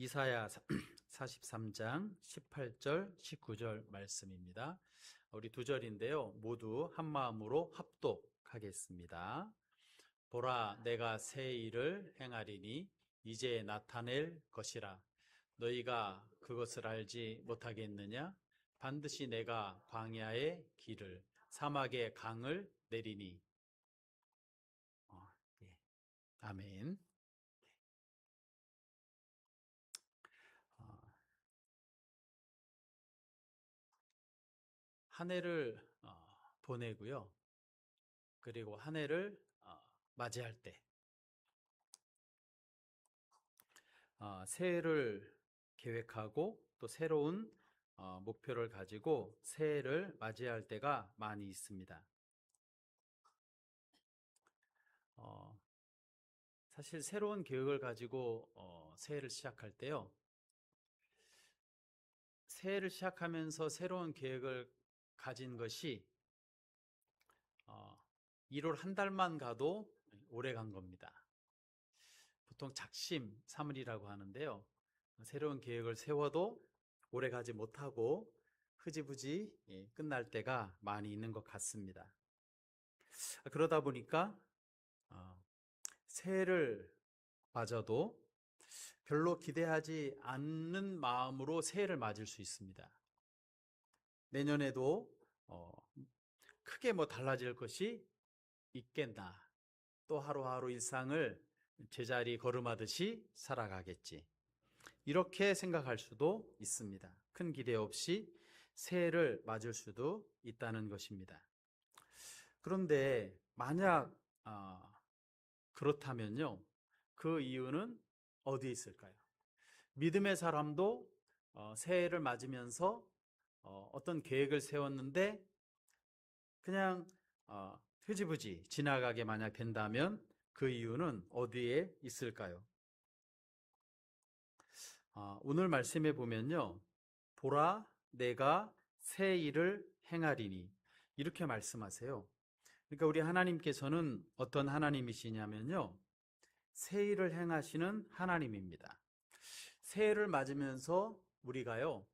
이사야 43장 18절 19절 말씀입니다. 우리 두 절인데요. 모두 한 마음으로 합독하겠습니다. 보라, 내가 새 일을 행하리니 이제 나타낼 것이라. 너희가 그것을 알지 못하겠느냐? 반드시 내가 광야의 길을 사막의 강을 내리니. 예. 아멘. 한 해를 보내고요. 그리고 한 해를 맞이할 때 새해를 계획하고 또 새로운 목표를 가지고 새해를 맞이할 때가 많이 있습니다. 사실 새로운 계획을 가지고 새해를 시작할 때요. 새해를 시작하면서 새로운 계획을 가진 것이 1월 한 달만 가도 오래 간 겁니다. 보통 작심삼일이라고 하는데요. 새로운 계획을 세워도 오래 가지 못하고 흐지부지 끝날 때가 많이 있는 것 같습니다. 그러다 보니까 새해를 맞아도 별로 기대하지 않는 마음으로 새해를 맞을 수 있습니다. 내년에도 크게 달라질 것이 있겠나, 또 하루하루 일상을 제자리 걸음하듯이 살아가겠지, 이렇게 생각할 수도 있습니다. 큰 기대 없이 새해를 맞을 수도 있다는 것입니다. 그런데 만약 그렇다면요, 그 이유는 어디에 있을까요? 믿음의 사람도 새해를 맞으면서 어떤 계획을 세웠는데 그냥 흐지부지 지나가게 만약 된다면 그 이유는 어디에 있을까요? 오늘 말씀에 보면요, 보라, 내가 새 일을 행하리니, 이렇게 말씀하세요. 그러니까 우리 하나님께서는 어떤 하나님이시냐면요, 새 일을 행하시는 하나님입니다. 새해를 맞으면서 우리가요,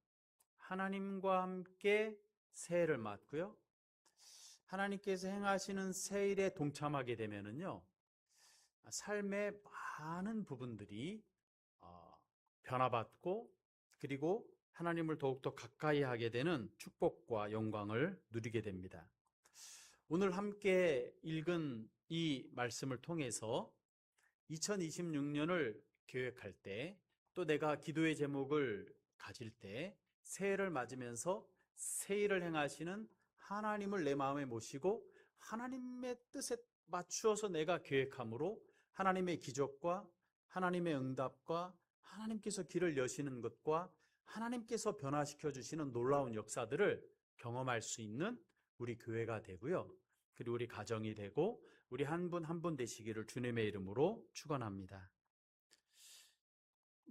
하나님과 함께 새해를 맞고요, 하나님께서 행하시는 새 일에 동참하게 되면은요, 삶의 많은 부분들이 변화받고, 그리고 하나님을 더욱더 가까이 하게 되는 축복과 영광을 누리게 됩니다. 오늘 함께 읽은 이 말씀을 통해서 2026년을 계획할 때, 또 내가 기도의 제목을 가질 때, 새해를 맞으면서 새 일을 행하시는 하나님을 내 마음에 모시고 하나님의 뜻에 맞추어서 내가 계획함으로 하나님의 기적과 하나님의 응답과 하나님께서 길을 여시는 것과 하나님께서 변화시켜 주시는 놀라운 역사들을 경험할 수 있는 우리 교회가 되고요, 그리고 우리 가정이 되고 우리 한 분 한 분 되시기를 주님의 이름으로 축원합니다.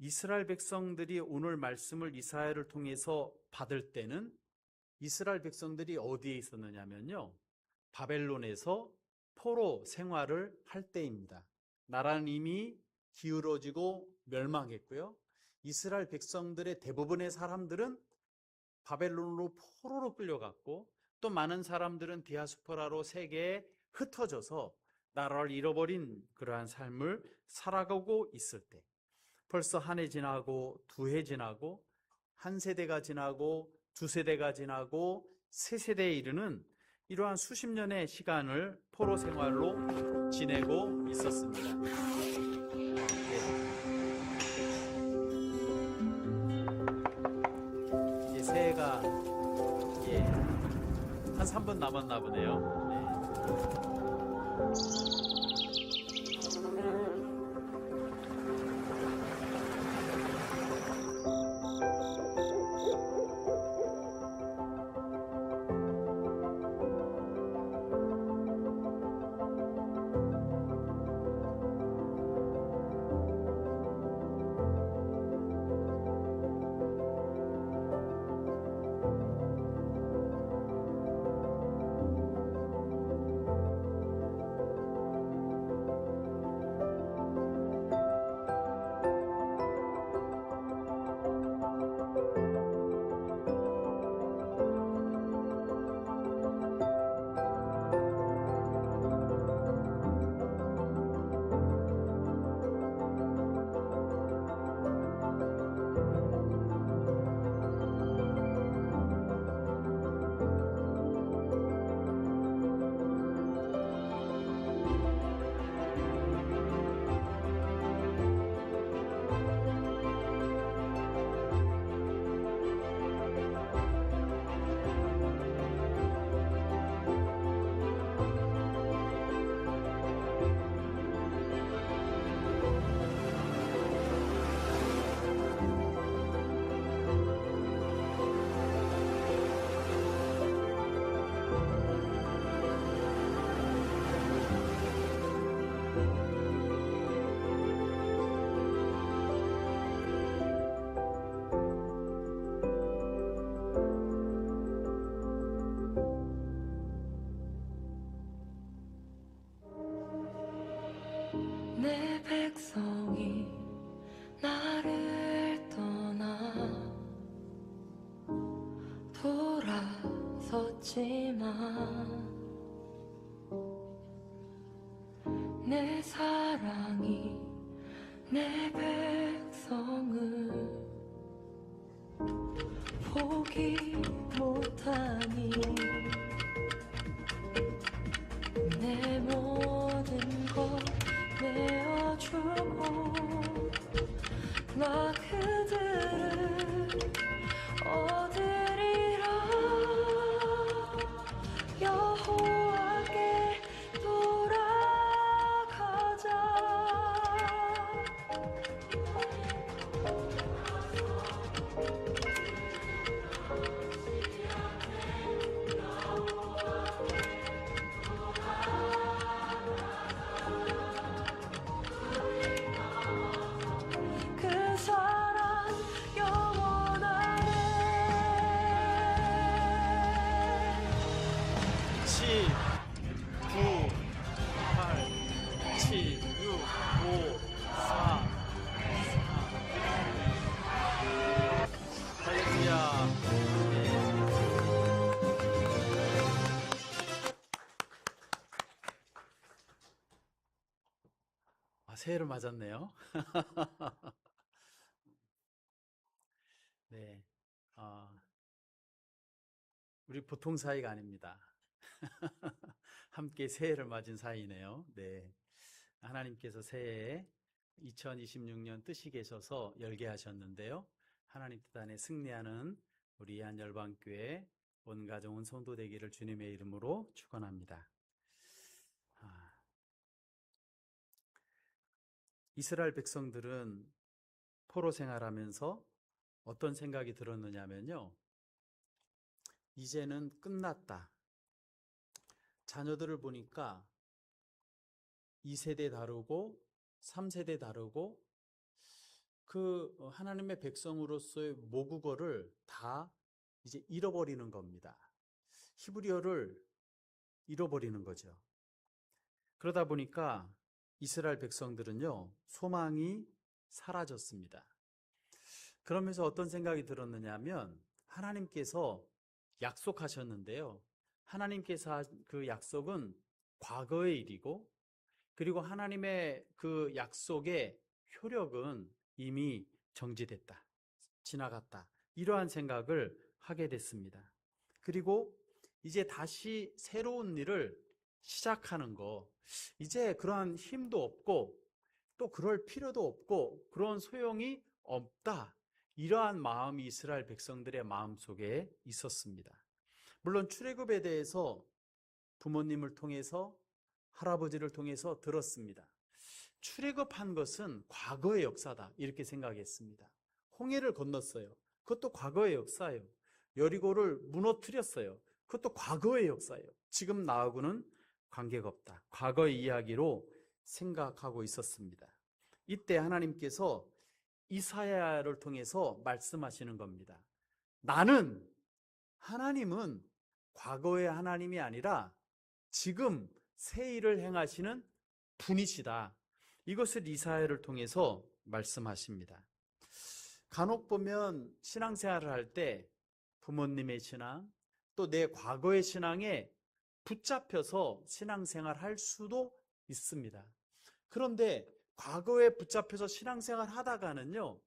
이스라엘 백성들이 오늘 말씀을 이사야를 통해서 받을 때는 이스라엘 백성들이 어디에 있었느냐면요, 바벨론에서 포로 생활을 할 때입니다. 나라는 이미 기울어지고 멸망했고요, 이스라엘 백성들의 대부분의 사람들은 바벨론으로 포로로 끌려갔고, 또 많은 사람들은 디아스포라로 세계에 흩어져서 나라를 잃어버린 그러한 삶을 살아가고 있을 때, 벌써 한 해 지나고 두 해 지나고 한 세대가 지나고 두 세대가 지나고 세 세대에 이르는 이러한 수십 년의 시간을 포로 생활로 지내고 있었습니다. 이제 새해가 한 3분 남았나 보네요. 내 백성이 나를 떠나 돌아섰지만 내 사랑이 내 백성을 포기 못하니 내 모든 것 내어주고 나 그들을 얻으리라. 여호와께 돌아가자. 그 사랑 영원하네. 10, 9, 8, 7, 6, 5, 4, 3. 할렐루야. 네. 새해를 맞았네요. 네. 우리 보통 사이가 아닙니다. 함께 새해를 맞은 사이네요. 네. 하나님께서 새해에 2026년 뜻이 계셔서 열게 하셨는데요. 하나님 뜻 안에 승리하는 우리 한열방교회 온 가정 온 성도 되기를 주님의 이름으로 축원합니다. 이스라엘 백성들은 포로 생활하면서 어떤 생각이 들었느냐면요. 이제는 끝났다. 자녀들을 보니까 2세대 다르고 3세대 다르고 그 하나님의 백성으로서의 모국어를 다 이제 잃어버리는 겁니다. 히브리어를 잃어버리는 거죠. 그러다 보니까 이스라엘 백성들은요, 소망이 사라졌습니다. 그러면서 어떤 생각이 들었느냐 하면 하나님께서 약속하셨는데요. 하나님께서 한 그 약속은 과거의 일이고, 그리고 하나님의 그 약속의 효력은 이미 정지됐다, 지나갔다, 이러한 생각을 하게 됐습니다. 그리고 이제 다시 새로운 일을 시작하는 거, 이제 그러한 힘도 없고 또 그럴 필요도 없고 그런 소용이 없다, 이러한 마음이 이스라엘 백성들의 마음속에 있었습니다. 물론 출애굽에 대해서 부모님을 통해서 할아버지를 통해서 들었습니다. 출애굽한 것은 과거의 역사다, 이렇게 생각했습니다. 홍해를 건넜어요. 그것도 과거의 역사예요. 여리고를 무너뜨렸어요. 그것도 과거의 역사예요. 지금 나하고는 관계가 없다, 과거의 이야기로 생각하고 있었습니다. 이때 하나님께서 이사야를 통해서 말씀하시는 겁니다. 하나님은 과거의 하나님이 아니라 지금 새 일을 행하시는 분이시다, 이것을 이사야를 통해서 말씀하십니다. 간혹 보면 신앙생활을 할 때 부모님의 신앙, 또 내 과거의 신앙에 붙잡혀서 신앙생활 할 수도 있습니다. 그런데 과거에 붙잡혀서 신앙생활 하다가는요,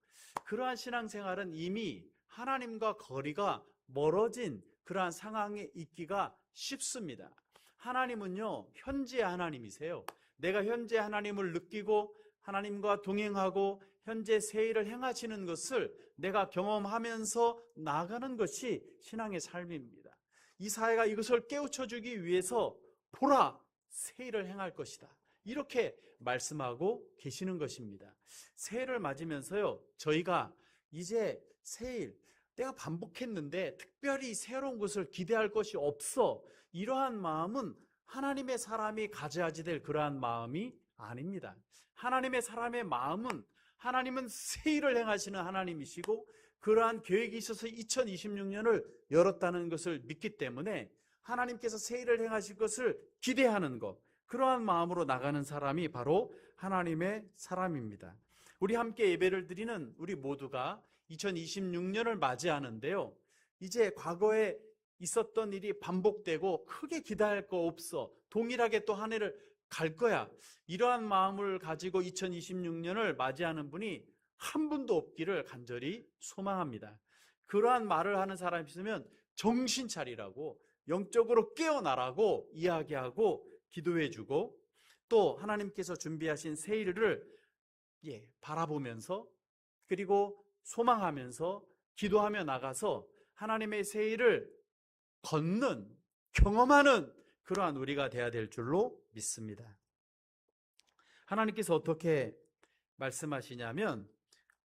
그러한 신앙생활은 이미 하나님과 거리가 멀어진 그러한 상황에 있기가 쉽습니다. 하나님은요, 현재 하나님이세요. 내가 현재 하나님을 느끼고 하나님과 동행하고 현재 새 일을 행하시는 것을 내가 경험하면서 나아가는 것이 신앙의 삶입니다. 이사야가 이것을 깨우쳐주기 위해서 보라, 새 일을 행할 것이다, 이렇게 말씀하고 계시는 것입니다. 새해를 맞으면서요, 저희가 이제 새일, 내가 반복했는데 특별히 새로운 것을 기대할 것이 없어, 이러한 마음은 하나님의 사람이 가져야지 될 그러한 마음이 아닙니다. 하나님의 사람의 마음은, 하나님은 새 일을 행하시는 하나님이시고 그러한 계획이 있어서 2026년을 열었다는 것을 믿기 때문에 하나님께서 새 일을 행하실 것을 기대하는 것, 그러한 마음으로 나가는 사람이 바로 하나님의 사람입니다. 우리 함께 예배를 드리는 우리 모두가 2026년을 맞이하는데요. 이제 과거에 있었던 일이 반복되고 크게 기대할 거 없어. 동일하게 또 한 해를 갈 거야. 이러한 마음을 가지고 2026년을 맞이하는 분이 한 분도 없기를 간절히 소망합니다. 그러한 말을 하는 사람이 있으면 정신 차리라고, 영적으로 깨어나라고 이야기하고 기도해주고, 또 하나님께서 준비하신 새해를 바라보면서, 그리고 소망하면서 기도하며 나가서 하나님의 새해를 걷는, 경험하는 그러한 우리가 되어야 될 줄로 믿습니다. 하나님께서 어떻게 말씀하시냐면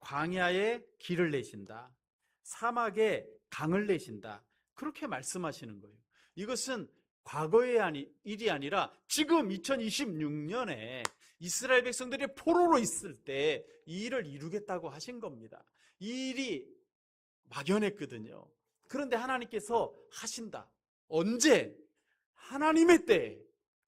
광야에 길을 내신다, 사막에 강을 내신다, 그렇게 말씀하시는 거예요. 이것은 과거의 일이 아니라 지금 2026년에 이스라엘 백성들이 포로로 있을 때 이 일을 이루겠다고 하신 겁니다. 이 일이 막연했거든요. 그런데 하나님께서 하신다. 언제? 하나님의 때에,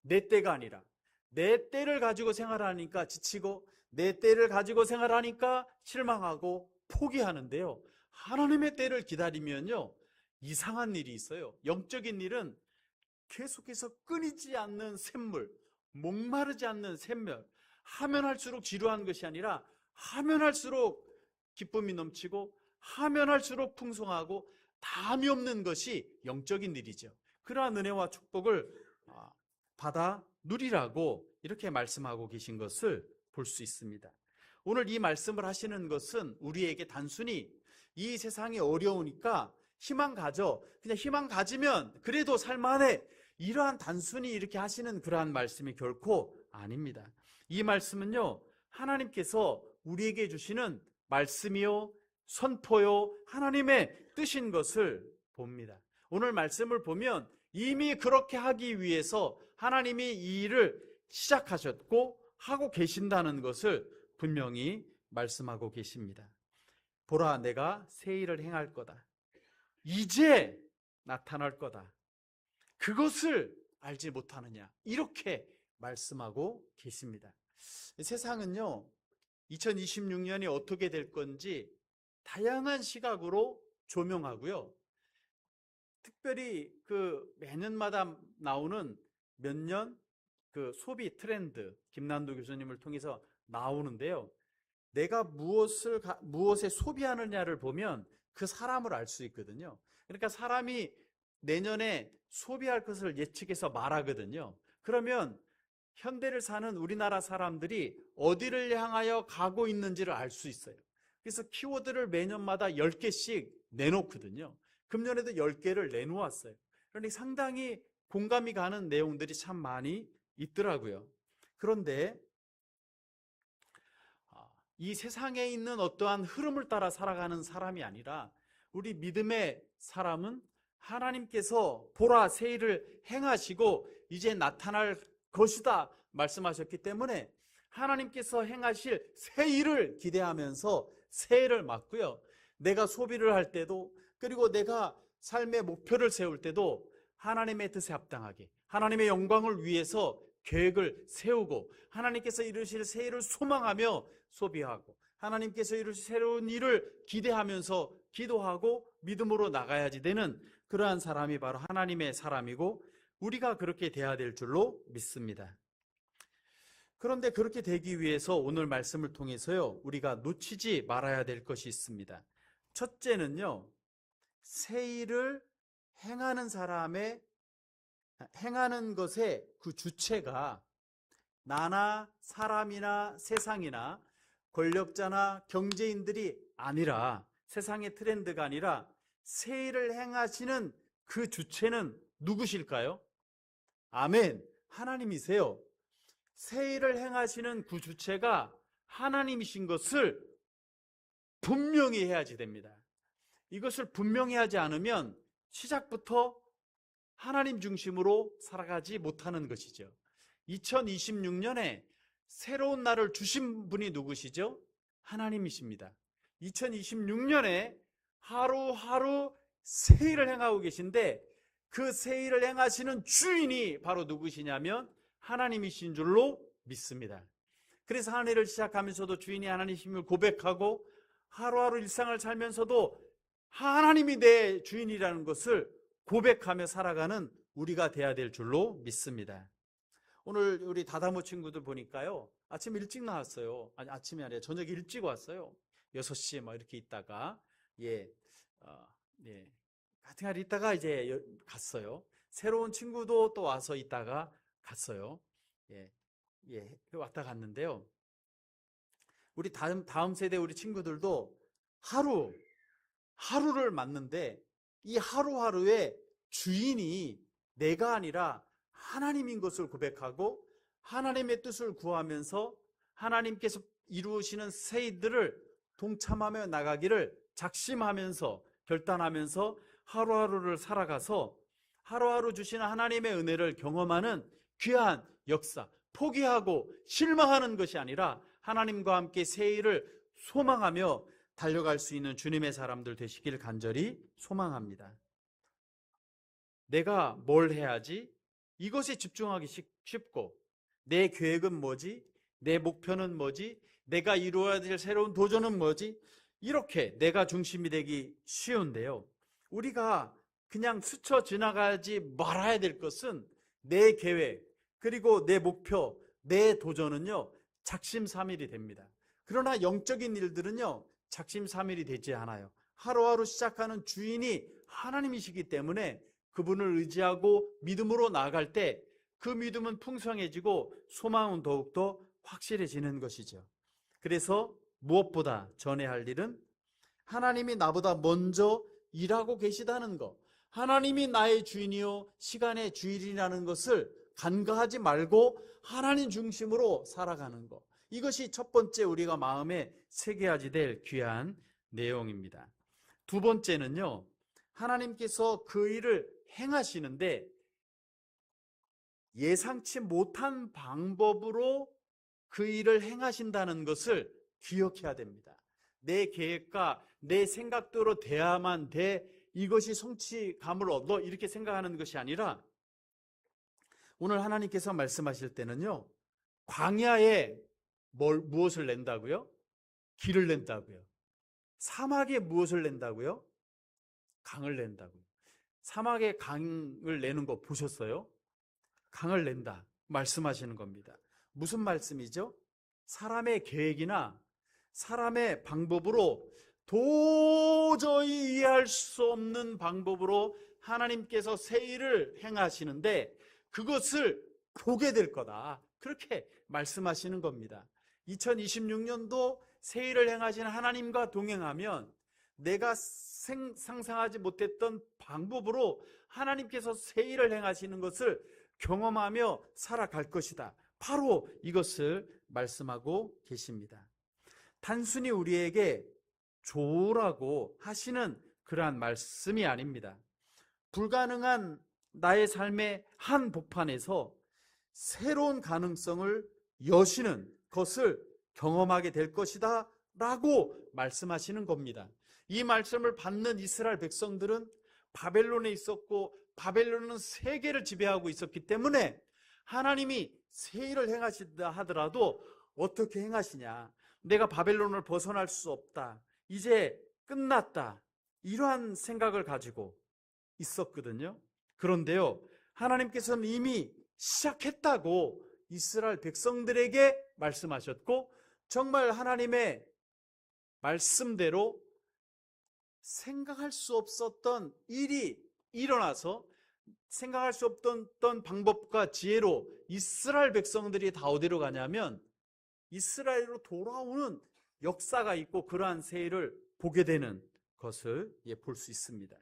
내 때가 아니라 내 때를 가지고 생활하니까 지치고 내 때를 가지고 생활하니까 실망하고 포기하는데요. 하나님의 때를 기다리면요, 이상한 일이 있어요. 영적인 일은 계속해서 끊이지 않는 샘물, 목마르지 않는 샘물, 하면 할수록 지루한 것이 아니라 하면 할수록 기쁨이 넘치고 하면 할수록 풍성하고 담이 없는 것이 영적인 일이죠. 그러한 은혜와 축복을 받아 누리라고 이렇게 말씀하고 계신 것을 볼 수 있습니다. 오늘 이 말씀을 하시는 것은 우리에게 단순히 이 세상이 어려우니까 희망 가져, 그냥 희망 가지면 그래도 살만해, 이러한 단순히 이렇게 하시는 그러한 말씀이 결코 아닙니다. 이 말씀은요, 하나님께서 우리에게 주시는 말씀이요, 선포요, 하나님의 뜻인 것을 봅니다. 오늘 말씀을 보면 이미 그렇게 하기 위해서 하나님이 이 일을 시작하셨고 하고 계신다는 것을 분명히 말씀하고 계십니다. 보라, 내가 새 일을 행할 거다. 이제 나타날 거다. 그것을 알지 못하느냐, 이렇게 말씀하고 계십니다. 세상은요, 2026년이 어떻게 될 건지 다양한 시각으로 조명하고요, 특별히 매년마다 나오는 몇 년 소비 트렌드, 김난도 교수님을 통해서 나오는데요, 내가 무엇에 소비하느냐를 보면 그 사람을 알 수 있거든요. 그러니까 사람이 내년에 소비할 것을 예측해서 말하거든요. 그러면 현대를 사는 우리나라 사람들이 어디를 향하여 가고 있는지를 알 수 있어요. 그래서 키워드를 매년마다 10개씩 내놓거든요. 금년에도 10개를 내놓았어요. 그러니 상당히 공감이 가는 내용들이 참 많이 있더라고요. 그런데 이 세상에 있는 어떠한 흐름을 따라 살아가는 사람이 아니라 우리 믿음의 사람은 하나님께서 보라, 새 일을 행하시고 이제 나타날 것이다 말씀하셨기 때문에 하나님께서 행하실 새 일을 기대하면서 새해를 맞고요, 내가 소비를 할 때도, 그리고 내가 삶의 목표를 세울 때도 하나님의 뜻에 합당하게 하나님의 영광을 위해서 계획을 세우고 하나님께서 이루실 새 일을 소망하며 소비하고 하나님께서 이루실 새로운 일을 기대하면서 기도하고 믿음으로 나가야지 되는 그러한 사람이 바로 하나님의 사람이고 우리가 그렇게 돼야 될 줄로 믿습니다. 그런데 그렇게 되기 위해서 오늘 말씀을 통해서요, 우리가 놓치지 말아야 될 것이 있습니다. 첫째는요, 새 일을 행하는 사람의 행하는 것의 그 주체가 나나 사람이나 세상이나 권력자나 경제인들이 아니라, 세상의 트렌드가 아니라 새 일을 행하시는 그 주체는 누구실까요? 아멘, 하나님이세요. 새 일을 행하시는 그 주체가 하나님이신 것을 분명히 해야지 됩니다. 이것을 분명히 하지 않으면 시작부터 하나님 중심으로 살아가지 못하는 것이죠. 2026년에 새로운 날을 주신 분이 누구시죠? 하나님이십니다. 2026년에 하루하루 새 일을 행하고 계신데 그 새 일을 행하시는 주인이 바로 누구시냐면 하나님이신 줄로 믿습니다. 그래서 한 해를 시작하면서도 주인이 하나님이심을 고백하고 하루하루 일상을 살면서도 하나님이 내 주인이라는 것을 고백하며 살아가는 우리가 돼야 될 줄로 믿습니다. 오늘 우리 다다모 친구들 보니까요, 아침 일찍 나왔어요. 아니, 아침이 아니라 저녁에 일찍 왔어요. 6시에 막 이렇게 있다가 같은 있다가 이제 갔어요. 새로운 친구도 또 와서 있다가 갔어요. 왔다 갔는데요. 우리 다음 세대 우리 친구들도 하루를 맞는데 이 하루하루의 주인이 내가 아니라 하나님인 것을 고백하고 하나님의 뜻을 구하면서 하나님께서 이루시는 새 일들을 동참하며 나가기를 작심하면서 결단하면서 하루하루를 살아가서 하루하루 주시는 하나님의 은혜를 경험하는 귀한 역사, 포기하고 실망하는 것이 아니라 하나님과 함께 새 일을 소망하며 달려갈 수 있는 주님의 사람들 되시길 간절히 소망합니다. 내가 뭘 해야지? 이것에 집중하기 쉽고, 내 계획은 뭐지? 내 목표는 뭐지? 내가 이루어야 될 새로운 도전은 뭐지? 이렇게 내가 중심이 되기 쉬운데요. 우리가 그냥 스쳐 지나가지 말아야 될 것은 내 계획, 그리고 내 목표, 내 도전은요, 작심삼일이 됩니다. 그러나 영적인 일들은요, 작심삼일이 되지 않아요. 하루하루 시작하는 주인이 하나님이시기 때문에 그분을 의지하고 믿음으로 나아갈 때 그 믿음은 풍성해지고 소망은 더욱더 확실해지는 것이죠. 그래서 무엇보다 전해야 할 일은 하나님이 나보다 먼저 일하고 계시다는 것, 하나님이 나의 주인이요 시간의 주인이라는 것을 간과하지 말고 하나님 중심으로 살아가는 것, 이것이 첫 번째 우리가 마음에 새겨야지 될 귀한 내용입니다. 두 번째는요, 하나님께서 그 일을 행하시는데 예상치 못한 방법으로 그 일을 행하신다는 것을 기억해야 됩니다. 내 계획과 내 생각대로 돼야만 돼, 이것이 성취감을 얻어, 이렇게 생각하는 것이 아니라 오늘 하나님께서 말씀하실 때는요, 광야에 무엇을 낸다고요? 길을 낸다고요. 사막에 무엇을 낸다고요? 강을 낸다고요. 사막에 강을 내는 거 보셨어요? 강을 낸다 말씀하시는 겁니다. 무슨 말씀이죠? 사람의 계획이나 사람의 방법으로 도저히 이해할 수 없는 방법으로 하나님께서 새 일을 행하시는데 그것을 보게 될 거다, 그렇게 말씀하시는 겁니다. 2026년도 새 일을 행하시는 하나님과 동행하면 내가 상상하지 못했던 방법으로 하나님께서 새 일을 행하시는 것을 경험하며 살아갈 것이다, 바로 이것을 말씀하고 계십니다. 단순히 우리에게 조라고 하시는 그러한 말씀이 아닙니다. 불가능한 나의 삶의 한 복판에서 새로운 가능성을 여시는 것을 경험하게 될 것이다 라고 말씀하시는 겁니다. 이 말씀을 받는 이스라엘 백성들은 바벨론에 있었고 바벨론은 세계를 지배하고 있었기 때문에 하나님이 새 일을 행하신다 하더라도 어떻게 행하시냐, 내가 바벨론을 벗어날 수 없다, 이제 끝났다, 이러한 생각을 가지고 있었거든요. 그런데요, 하나님께서는 이미 시작했다고 이스라엘 백성들에게 말씀하셨고, 정말 하나님의 말씀대로 생각할 수 없었던 일이 일어나서 생각할 수 없던 방법과 지혜로 이스라엘 백성들이 다 어디로 가냐면 이스라엘로 돌아오는 역사가 있고, 그러한 새 일을 보게 되는 것을 볼 수 있습니다.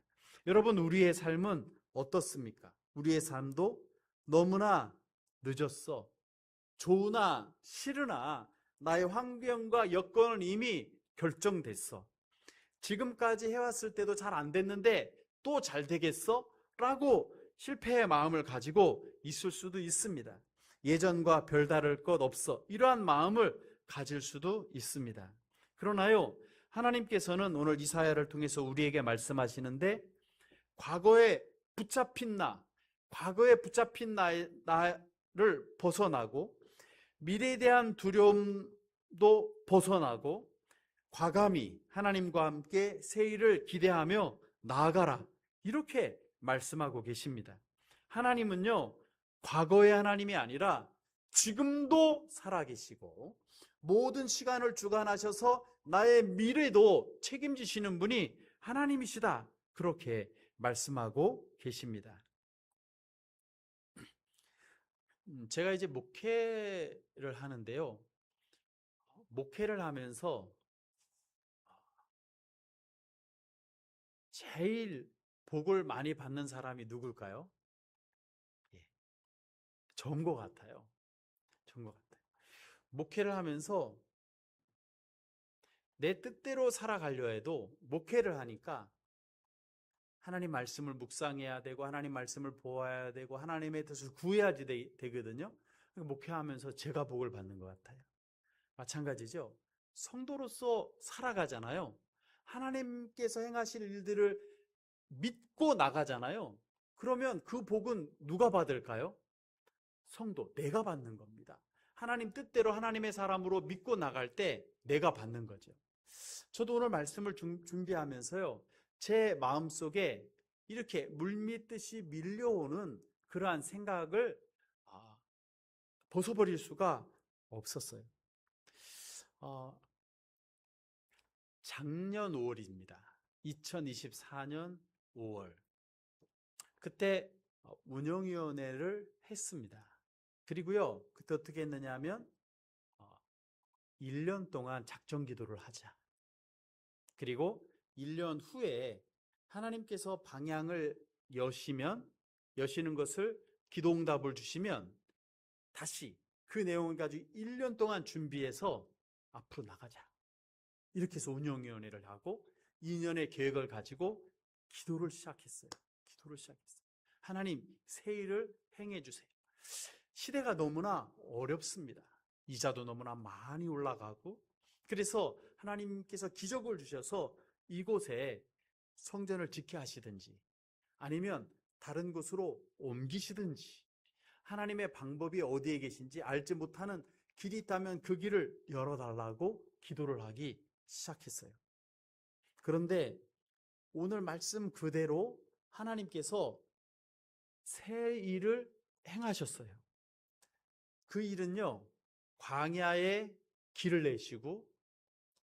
여러분, 우리의 삶은 어떻습니까? 우리의 삶도 너무나 늦었어, 좋으나 싫으나 나의 환경과 여건은 이미 결정됐어, 지금까지 해왔을 때도 잘 안 됐는데 또 잘 되겠어? 라고 실패의 마음을 가지고 있을 수도 있습니다. 예전과 별다를 것 없어, 이러한 마음을 가질 수도 있습니다. 그러나요, 하나님께서는 오늘 이사야를 통해서 우리에게 말씀하시는데, 과거에 붙잡힌 벗어나고 미래에 대한 두려움도 벗어나고 과감히 하나님과 함께 새 일을 기대하며 나아가라, 이렇게 말씀하고 계십니다. 하나님은요, 과거의 하나님이 아니라 지금도 살아계시고 모든 시간을 주관하셔서 나의 미래도 책임지시는 분이 하나님이시다, 그렇게 말씀하고 계십니다. 제가 이제 목회를 하는데요, 목회를 하면서 제일 복을 많이 받는 사람이 누굴까요? 저인 것 같아요. 목회를 하면서 내 뜻대로 살아가려 해도 목회를 하니까 하나님 말씀을 묵상해야 되고 하나님 말씀을 보아야 되고 하나님의 뜻을 구해야 되거든요. 목회하면서 제가 복을 받는 것 같아요. 마찬가지죠. 성도로서 살아가잖아요. 하나님께서 행하실 일들을 믿고 나가잖아요. 그러면 그 복은 누가 받을까요? 성도, 내가 받는 겁니다. 하나님 뜻대로 하나님의 사람으로 믿고 나갈 때 내가 받는 거죠. 저도 오늘 말씀을 준비하면서요, 제 마음속에 이렇게 물밀듯이 밀려오는 그러한 생각을 벗어버릴 수가 없었어요. 작년 5월입니다. 2024년 5월. 그때 운영위원회를 했습니다. 그리고요, 그때 어떻게 했느냐 하면 1년 동안 작정 기도를 하자. 그리고 1년 후에 하나님께서 방향을 여시는 것을 기도응답을 주시면 다시 그 내용을 가지고 1년 동안 준비해서 앞으로 나가자. 이렇게 해서 운영위원회를 하고 2년의 계획을 가지고 기도를 시작했어요. 하나님, 새 일을 행해 주세요. 시대가 너무나 어렵습니다. 이자도 너무나 많이 올라가고, 그래서 하나님께서 기적을 주셔서 이곳에 성전을 짓게 하시든지 아니면 다른 곳으로 옮기시든지, 하나님의 방법이 어디에 계신지 알지 못하는 길이 있다면 그 길을 열어달라고 기도를 하기 시작했어요. 그런데 오늘 말씀 그대로 하나님께서 새 일을 행하셨어요. 그 일은요, 광야에 길을 내시고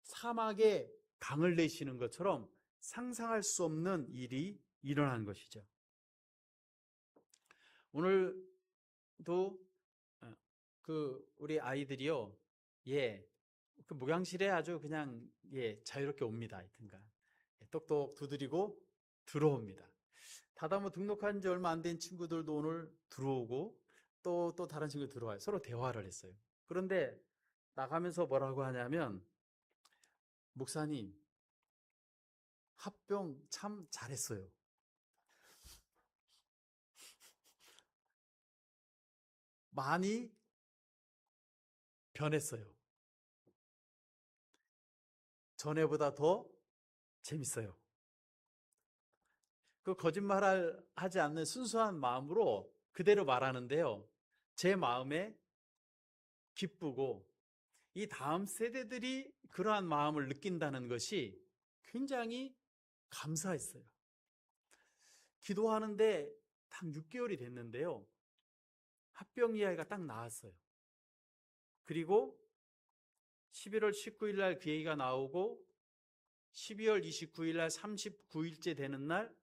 사막에 강을 내시는 것처럼 상상할 수 없는 일이 일어난 것이죠. 오늘도 우리 아이들이요, 그 목양실에 아주 그냥 자유롭게 옵니다. 하여튼간 똑똑 두드리고 들어옵니다. 다다모 등록한 지 얼마 안 된 친구들도 오늘 들어오고 또 다른 친구 들어와요. 서로 대화를 했어요. 그런데 나가면서 뭐라고 하냐면, 목사님, 합병 참 잘했어요. 많이 변했어요. 전에보다 더 재밌어요. 그 거짓말을 하지 않는 순수한 마음으로 그대로 말하는데요, 제 마음에 기쁘고 이 다음 세대들이 그러한 마음을 느낀다는 것이 굉장히 감사했어요. 기도하는데 딱 6개월이 됐는데요, 합병 이야기가 딱 나왔어요. 그리고 11월 19일 날 그 얘기가 나오고 12월 29일 날 39일째 되는 날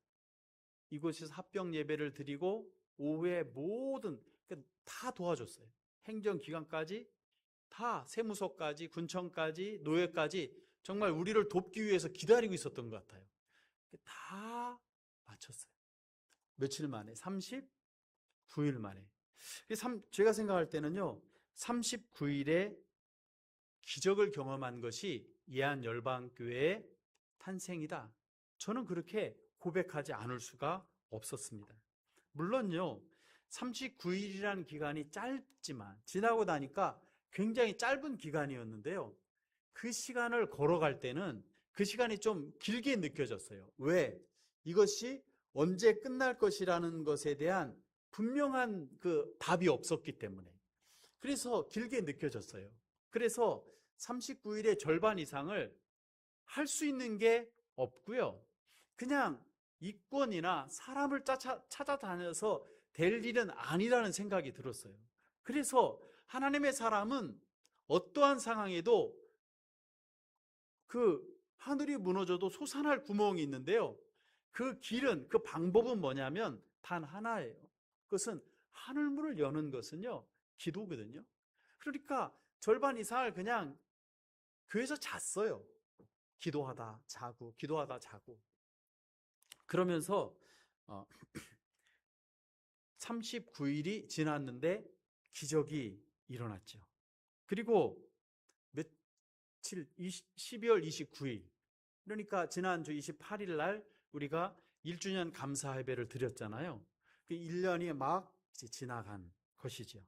이곳에서 합병 예배를 드리고 오후에 모든 다 도와줬어요. 행정기관까지 다, 세무서까지, 군청까지, 노예까지 정말 우리를 돕기 위해서 기다리고 있었던 것 같아요. 다 마쳤어요. 며칠 만에, 39일 만에. 제가 생각할 때는요, 39일에 기적을 경험한 것이 예한열방교회의 탄생이다, 저는 그렇게 고백하지 않을 수가 없었습니다. 물론요, 39일이라는 기간이 짧지만 지나고 나니까 굉장히 짧은 기간이었는데요, 그 시간을 걸어갈 때는 그 시간이 좀 길게 느껴졌어요. 왜? 이것이 언제 끝날 것이라는 것에 대한 분명한 그 답이 없었기 때문에. 그래서 길게 느껴졌어요. 그래서 39일의 절반 이상을 할 수 있는 게 없고요. 그냥 이권이나 사람을 찾아다녀서 될 일은 아니라는 생각이 들었어요. 그래서 하나님의 사람은 어떠한 상황에도 그 하늘이 무너져도 솟아날 구멍이 있는데요. 그 길은, 그 방법은 뭐냐면 단 하나예요. 그것은 하늘문을 여는 것은요, 기도거든요. 그러니까 절반 이상을 그냥 교회에서 잤어요. 기도하다 자고, 기도하다 자고. 그러면서 39일이 지났는데 기적이 일어났죠. 그리고 며칠, 12월 29일, 그러니까 지난주 28일 날 우리가 1주년 감사 예배를 드렸잖아요. 그 1년이 막 이제 지나간 것이죠.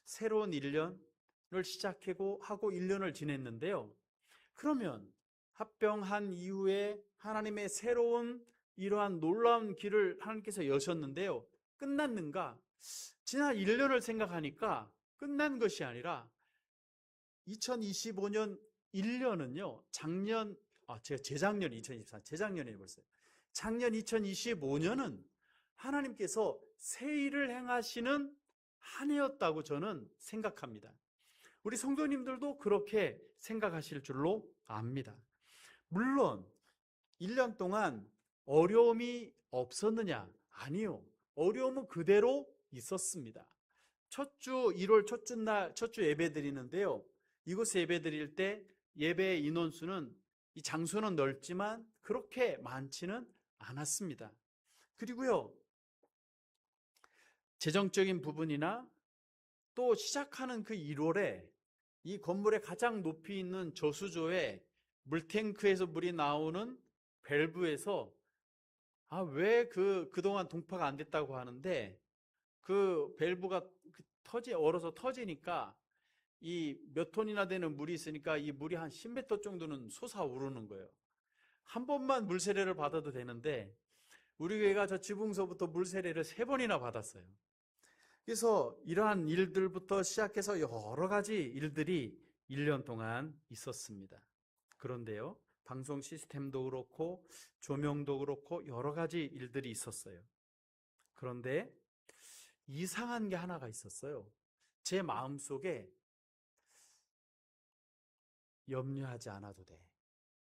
새로운 1년을 시작하고 1년을 지냈는데요. 그러면 합병한 이후에 하나님의 새로운 이러한 놀라운 길을 하나님께서 여셨는데요. 끝났는가? 지난 1년을 생각하니까 끝난 것이 아니라 2025년 1년은요. 제가 재작년 2024, 재작년에 벌써. 작년 2025년은 하나님께서 새 일을 행하시는 한 해였다고 저는 생각합니다. 우리 성도님들도 그렇게 생각하실 줄로 압니다. 물론 1년 동안 어려움이 없었느냐? 아니요. 어려움은 그대로 있었습니다. 첫 주 1월 첫째 날 첫 주 예배 드리는데요. 이곳에 예배 드릴 때 예배 인원수는 이 장소는 넓지만 그렇게 많지는 않았습니다. 그리고요. 재정적인 부분이나 또 시작하는 그 1월에 이 건물의 가장 높이 있는 저수조에 물탱크에서 물이 나오는 밸브에서 왜 그동안 동파가 안 됐다고 하는데 그 밸브가 얼어서 터지니까 이 몇 톤이나 되는 물이 있으니까 이 물이 한 10m 정도는 솟아오르는 거예요. 한 번만 물 세례를 받아도 되는데 우리 교회가 저 지붕서부터 물 세례를 3번이나 받았어요. 그래서 이러한 일들부터 시작해서 여러 가지 일들이 1년 동안 있었습니다. 그런데요, 방송 시스템도 그렇고 조명도 그렇고 여러 가지 일들이 있었어요. 그런데 이상한 게 하나가 있었어요. 제 마음속에 염려하지 않아도 돼.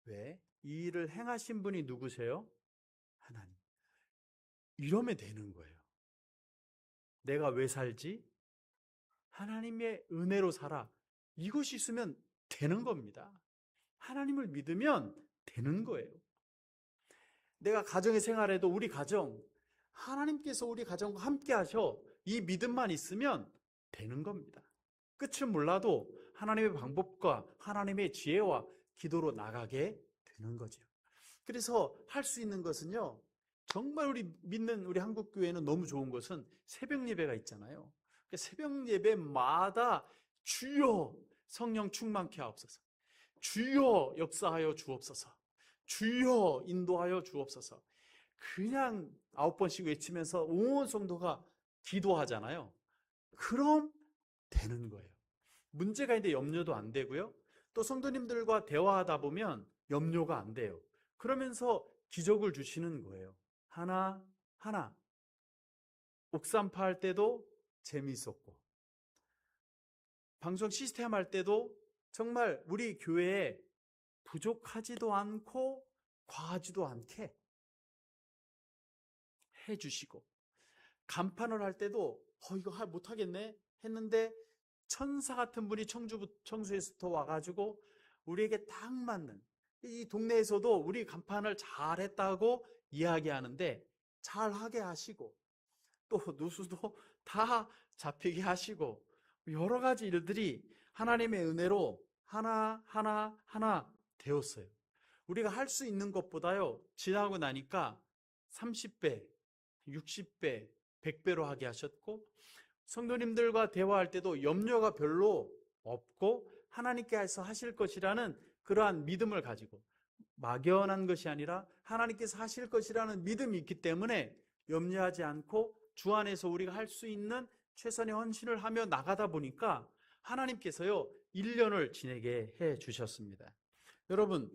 왜? 이 일을 행하신 분이 누구세요? 하나님. 이러면 되는 거예요. 내가 왜 살지? 하나님의 은혜로 살아. 이것이 있으면 되는 겁니다. 하나님을 믿으면 되는 거예요. 내가 가정의 생활에도 우리 가정, 하나님께서 우리 가정과 함께 하셔. 이 믿음만 있으면 되는 겁니다. 끝은 몰라도 하나님의 방법과 하나님의 지혜와 기도로 나가게 되는 거죠. 그래서 할 수 있는 것은요, 정말 우리 믿는 우리 한국교회는 너무 좋은 것은 새벽 예배가 있잖아요. 새벽 예배마다 주여 성령 충만케 하옵소서, 주여 역사하여 주옵소서, 주여 인도하여 주옵소서. 그냥 9번씩 외치면서 온 성도가 기도하잖아요. 그럼 되는 거예요. 문제가 있는데 염려도 안 되고요. 또 성도님들과 대화하다 보면 염려가 안 돼요. 그러면서 기적을 주시는 거예요. 하나. 옥산파 할 때도 재미있었고, 방송 시스템 할 때도 정말 우리 교회에 부족하지도 않고 과하지도 않게 해주시고, 간판을 할 때도 이거 못하겠네 했는데 천사 같은 분이 청주에서부터 와가지고 우리에게 딱 맞는, 이 동네에서도 우리 간판을 잘했다고 이야기하는데 잘하게 하시고, 또 누수도 다 잡히게 하시고, 여러 가지 일들이 하나님의 은혜로 하나 되었어요. 우리가 할 수 있는 것보다요, 지나고 나니까 30배, 60배, 100배로 하게 하셨고, 성도님들과 대화할 때도 염려가 별로 없고 하나님께서 하실 것이라는 그러한 믿음을 가지고, 막연한 것이 아니라 하나님께서 하실 것이라는 믿음이 있기 때문에 염려하지 않고 주 안에서 우리가 할 수 있는 최선의 헌신을 하며 나가다 보니까 하나님께서요 1년을 지내게 해 주셨습니다. 여러분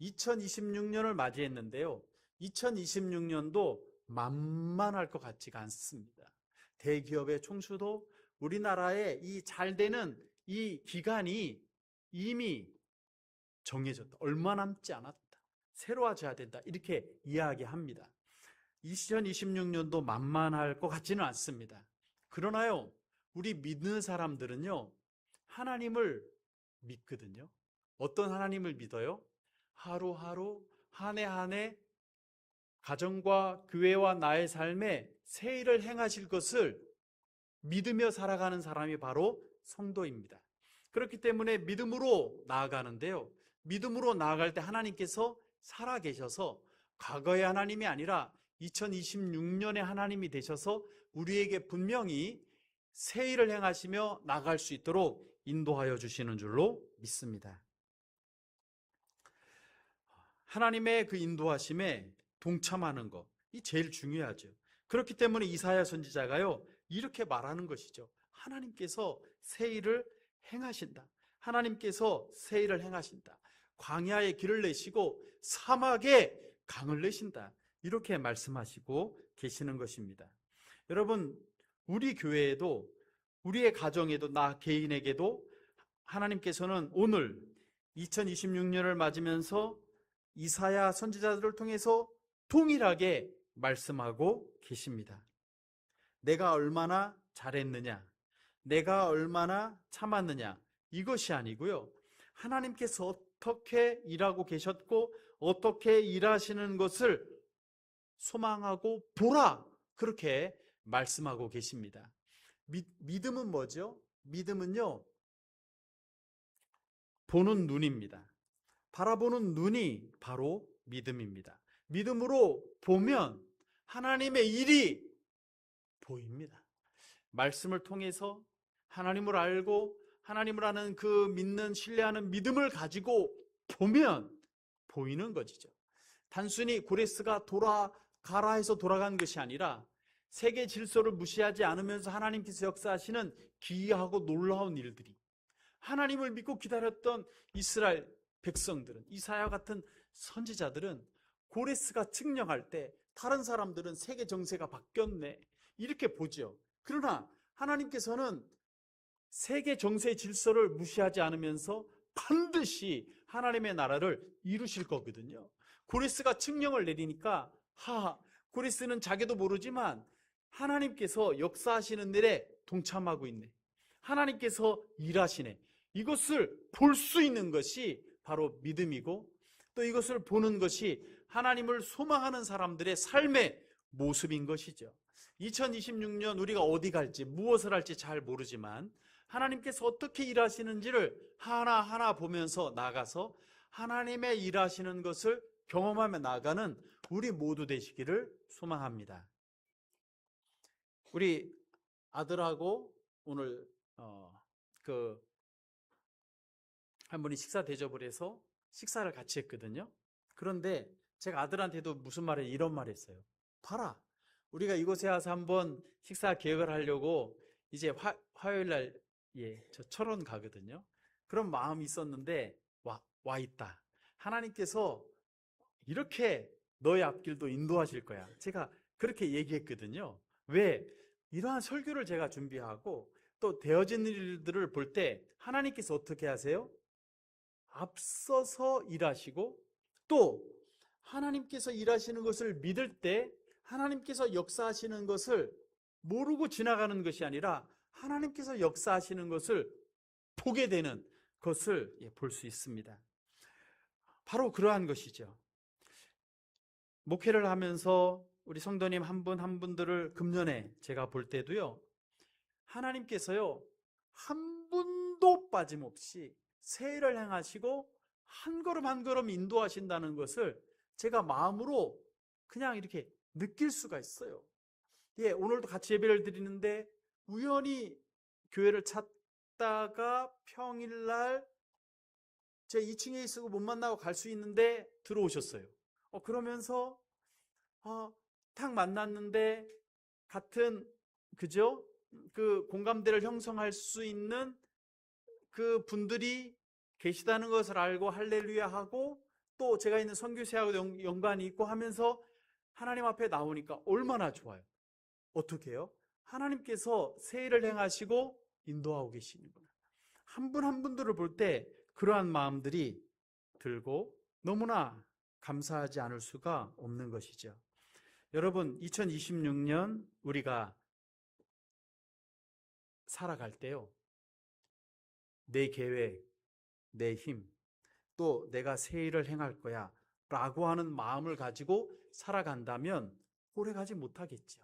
2026년을 맞이했는데요 2026년도 만만할 것 같지가 않습니다. 대기업의 총수도 우리나라에 이 잘 되는 이 기간이 이미 정해졌다. 얼마 남지 않았다. 새로워져야 된다. 이렇게 이야기합니다. 2026년도 만만할 것 같지는 않습니다. 그러나요, 우리 믿는 사람들은요, 하나님을 믿거든요. 어떤 하나님을 믿어요? 하루하루, 한 해 한 해, 가정과 교회와 나의 삶에 새 일을 행하실 것을 믿으며 살아가는 사람이 바로 성도입니다. 그렇기 때문에 믿음으로 나아가는데요. 믿음으로 나아갈 때 하나님께서 살아계셔서 과거의 하나님이 아니라 2026년의 하나님이 되셔서 우리에게 분명히 새 일을 행하시며 나아갈 수 있도록 인도하여 주시는 줄로 믿습니다. 하나님의 그 인도하심에 동참하는 것, 이 제일 중요하죠. 그렇기 때문에 이사야 선지자가요 이렇게 말하는 것이죠. 하나님께서 새 일을 행하신다. 하나님께서 새 일을 행하신다. 광야에 길을 내시고 사막에 강을 내신다. 이렇게 말씀하시고 계시는 것입니다. 여러분, 우리 교회에도 우리의 가정에도 나 개인에게도 하나님께서는 오늘 2026년을 맞으면서 이사야 선지자들을 통해서 동일하게 말씀하고 계십니다. 내가 얼마나 잘했느냐, 내가 얼마나 참았느냐, 이것이 아니고요. 하나님께서 어떻게 일하고 계셨고 어떻게 일하시는 것을 소망하고 보라, 그렇게 말씀하고 계십니다. 믿음은 뭐죠? 믿음은요, 보는 눈입니다. 바라보는 눈이 바로 믿음입니다. 믿음으로 보면 하나님의 일이 보입니다. 말씀을 통해서 하나님을 알고 하나님을 아는 그 믿는 신뢰하는 믿음을 가지고 보면 보이는 것이죠. 단순히 고레스가 돌아가라 해서 돌아간 것이 아니라 세계 질서를 무시하지 않으면서 하나님께서 역사하시는 기이하고 놀라운 일들이, 하나님을 믿고 기다렸던 이스라엘 백성들은, 이사야 같은 선지자들은 고레스가 측량할 때 다른 사람들은 세계 정세가 바뀌었네 이렇게 보죠. 그러나 하나님께서는 세계 정세 질서를 무시하지 않으면서 반드시 하나님의 나라를 이루실 거거든요. 고레스가 칙령을 내리니까 고레스는 자기도 모르지만 하나님께서 역사하시는 일에 동참하고 있네, 하나님께서 일하시네, 이것을 볼 수 있는 것이 바로 믿음이고, 또 이것을 보는 것이 하나님을 소망하는 사람들의 삶의 모습인 것이죠. 2026년 우리가 어디 갈지 무엇을 할지 잘 모르지만 하나님께서 어떻게 일하시는지를 하나하나 보면서 나가서 하나님의 일하시는 것을 경험하며 나아가는 우리 모두 되시기를 소망합니다. 우리 아들하고 오늘 한 분이 식사 대접을 해서 식사를 같이 했거든요. 그런데 제가 아들한테도 무슨 말을 이런 말을 했어요. 봐라, 우리가 이곳에 와서 한번 식사 계획을 하려고 이제 화요일 날 저 철원 가거든요. 그런 마음이 있었는데 와 있다. 하나님께서 이렇게 너의 앞길도 인도하실 거야. 제가 그렇게 얘기했거든요. 왜? 이러한 설교를 제가 준비하고 또 되어진 일들을 볼 때 하나님께서 어떻게 하세요? 앞서서 일하시고, 또 하나님께서 일하시는 것을 믿을 때 하나님께서 역사하시는 것을 모르고 지나가는 것이 아니라 하나님께서 역사하시는 것을 보게 되는 것을 볼 수 있습니다. 바로 그러한 것이죠. 목회를 하면서 우리 성도님 한 분 한 분들을 금년에 제가 볼 때도요, 하나님께서요 한 분도 빠짐없이 새 일을 행하시고 한 걸음 한 걸음 인도하신다는 것을 제가 마음으로 그냥 이렇게 느낄 수가 있어요. 오늘도 같이 예배를 드리는데 우연히 교회를 찾다가 평일날 제 2층에 있고 못 만나고 갈 수 있는데 들어오셨어요. 그러면서 딱 만났는데 같은, 그죠? 그 공감대를 형성할 수 있는 그 분들이 계시다는 것을 알고 할렐루야 하고, 또 제가 있는 선교사하고 연관이 있고 하면서 하나님 앞에 나오니까 얼마나 좋아요. 어떻게 해요? 하나님께서 새 일을 행하시고 인도하고 계시는구나. 한 분 한 분들을 볼 때 그러한 마음들이 들고 너무나 감사하지 않을 수가 없는 것이죠. 여러분, 2026년 우리가 살아갈 때요, 내 계획, 내 힘, 또 내가 새 일을 행할 거야 라고 하는 마음을 가지고 살아간다면 오래 가지 못하겠죠.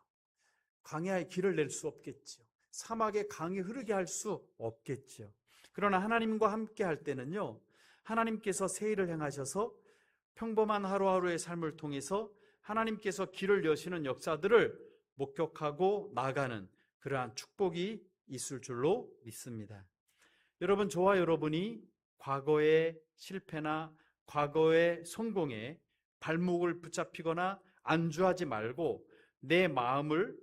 광야에 길을 낼 수 없겠죠. 사막에 강이 흐르게 할 수 없겠죠. 그러나 하나님과 함께 할 때는요, 하나님께서 새 일을 행하셔서 평범한 하루하루의 삶을 통해서 하나님께서 길을 여시는 역사들을 목격하고 나가는 그러한 축복이 있을 줄로 믿습니다. 여러분, 저와 여러분이 과거의 실패나 과거의 성공에 발목을 붙잡히거나 안주하지 말고 내 마음을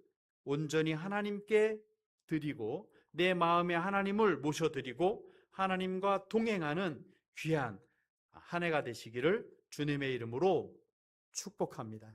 온전히 하나님께 드리고 내 마음에 하나님을 모셔드리고 하나님과 동행하는 귀한 한 해가 되시기를 주님의 이름으로 축복합니다.